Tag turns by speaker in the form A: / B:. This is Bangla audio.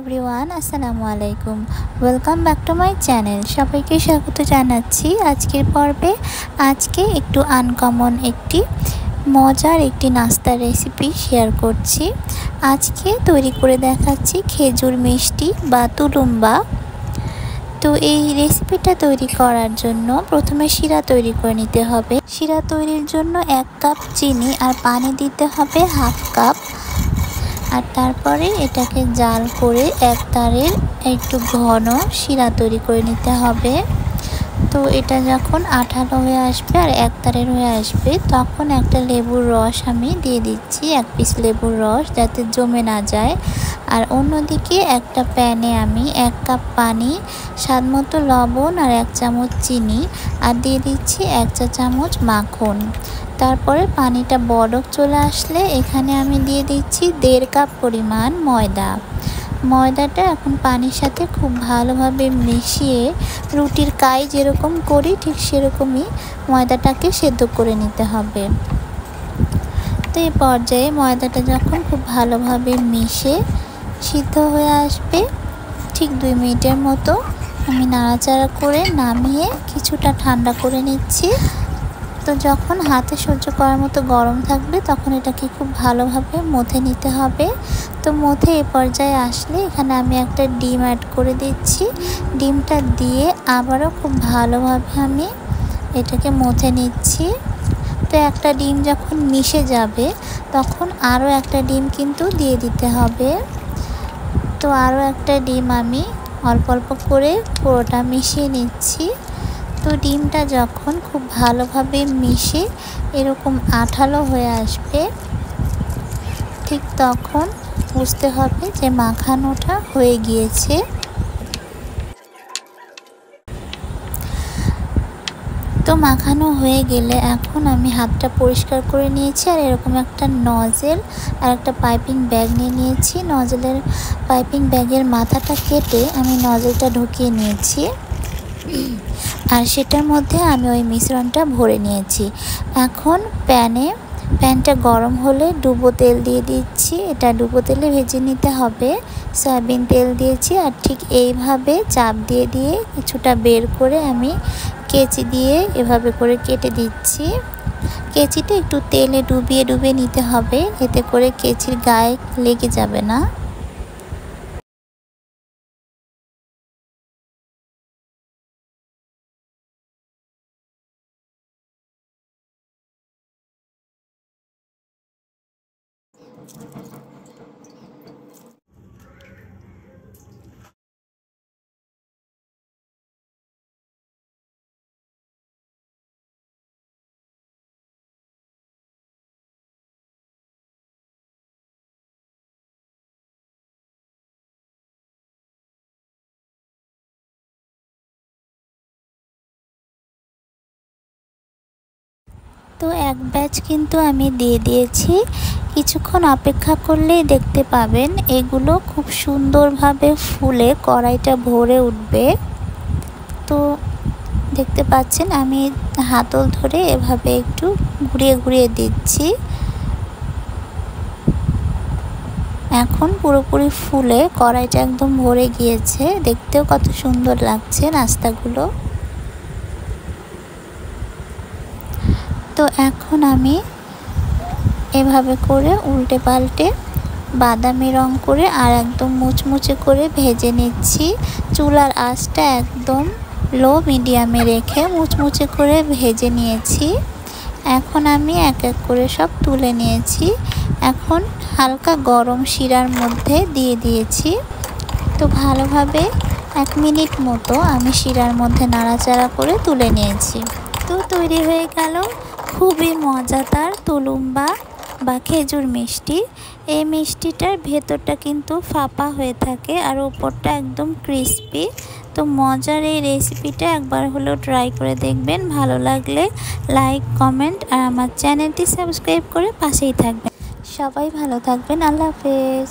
A: এভরিওয়ান, আসসালামু আলাইকুম। Welcome back to my channel. সবাইকে স্বাগত জানাচ্ছি আজকের পর্বে। আজকে একটু আনকমন একটি মজার একটি নাস্তার রেসিপি শেয়ার করছি। আজকে তৈরি করে দেখাচ্ছি খেজুর মিষ্টি বা তুলুম্বা। তো এই রেসিপিটা তৈরি করার জন্য প্রথমে শিরা তৈরি করে নিতে হবে। শিরা তৈরির জন্য 1 কাপ চিনি আর পানি দিতে হবে 1/2 কাপ। আর তারপরে এটাকে জাল করে এক তারের একটু ঘন শিরা তৈরি করে নিতে হবে। তো এটা যখন আঠালো হয়ে আসবে আর এক তারের হয়ে আসবে, তখন একটা লেবুর রস আমি দিয়ে দিচ্ছি, 1 পিস লেবুর রস, যাতে জমে না যায়। আর অন্যদিকে একটা প্যানে আমি 1 কাপ পানি, স্বাদমতো লবণ আর 1 চামচ চিনি আর দিয়ে দিচ্ছি 1 চা চামচ মাখন। তারপরে পানিটা বলক চলে আসলে এখানে আমি দিয়ে দিচ্ছি 1.5 কাপ পরিমাণ ময়দা। ময়দাটা এখন পানির সাথে খুব ভালোভাবে মিশিয়ে রুটির কাই যেরকম করি ঠিক সেরকমই ময়দাটাকে সেদ্ধ করে নিতে হবে। তো এই পর্যায়ে ময়দাটা যখন খুব ভালোভাবে মিশে সিদ্ধ হয়ে আসবে, ঠিক 2 মিনিটের মতো আমি নাড়াচাড়া করে নামিয়ে কিছুটা ঠান্ডা করে নিচ্ছি। তো যখন হাতে সহ্য করার মতো গরম থাকবে তখন এটাকে খুব ভালোভাবে মথে নিতে হবে। তো মথে এই পর্যায়ে আসলে এখানে আমি একটা ডিম অ্যাড করে দিচ্ছি। ডিমটা দিয়ে আবারও খুব ভালোভাবে আমি এটাকে মথে নিচ্ছি। তো একটা ডিম যখন মিশে যাবে তখন আরও একটা ডিম কিন্তু দিয়ে দিতে হবে। তো আরও একটা ডিম আমি অল্প অল্প করে পুরোটা মিশিয়ে নিচ্ছি। তো ডিমটা যখন খুব ভালোভাবে মিশে এরকম আঠালো হয়ে আসবে, ঠিক তখন বুঝতে হবে যে মাখানোটা হয়ে গিয়েছে। তো মাখানো হয়ে গেলে এখন আমি হাতটা পরিষ্কার করে নিয়েছি আর এরকম একটা নজেল আর একটা পাইপিং ব্যাগ নিয়ে নিয়েছি। নজেলের পাইপিং ব্যাগের মাথাটা কেটে আমি নজেলটা ঢুকিয়ে নিয়েছি আর সেটার মধ্যে আমি ওই মিশ্রণটা ভরে নিয়েছি। এখন প্যানটা গরম হলে ডুবো তেল দিয়ে দিচ্ছি। এটা ডুবো তেলে ভেজে নিতে হবে। সয়াবিন তেল দিয়েছি আর ঠিক এইভাবে চাপ দিয়ে দিয়ে কিছুটা বের করে আমি কেচি দিয়ে এভাবে করে কেটে দিচ্ছি। কেচিটা একটু তেলে ডুবিয়ে ডুবিয়ে নিতে হবে, এতে করে কেচির গায়ে লেগে যাবে না। তো এক ব্যাচ কিন্তু আমি দিয়ে দিয়েছি। কিছুক্ষণ অপেক্ষা করলেই দেখতে পাবেন এগুলো খুব সুন্দরভাবে ফুলে কড়াইটা ভরে উঠবে। তো দেখতে পাচ্ছেন আমি হাতল ধরে এভাবে একটু ঘুরিয়ে ঘুরিয়ে দিচ্ছি। এখন পুরোপুরি ফুলে কড়াইটা একদম ভরে গিয়েছে। দেখতেও কত সুন্দর লাগছে নাস্তাগুলো। তো এখন আমি এভাবে করে উল্টে পাল্টে বাদামি রং করে আর একদম মুচমুচে করে ভেজে নিচ্ছি। চুলার আঁচটা একদম লো মিডিয়ামে রেখে মুচমুচে করে ভেজে নিয়েছি। এখন আমি এক এক করে সব তুলে নিয়েছি। এখন হালকা গরম শিরার মধ্যে দিয়ে দিয়েছি। তো ভালোভাবে 1 মিনিট মতো আমি শিরার মধ্যে নাড়াচাড়া করে তুলে নিয়েছি। তো তৈরি হয়ে গেল খুবই মজাদার তুলুম্বা বা খেজুর মিষ্টি। এই মিষ্টিটার ভেতরটা কিন্তু ফাঁপা হয়ে থাকে আর উপরটা একদম ক্রিস্পি। তো মজার এই রেসিপিটা একবার হলেও ট্রাই করে দেখবেন। ভালো লাগলে লাইক, কমেন্ট আর আমার চ্যানেলটি সাবস্ক্রাইব করে পাশেই থাকবেন। সবাই ভালো থাকবেন। আল্লাহ হাফেজ।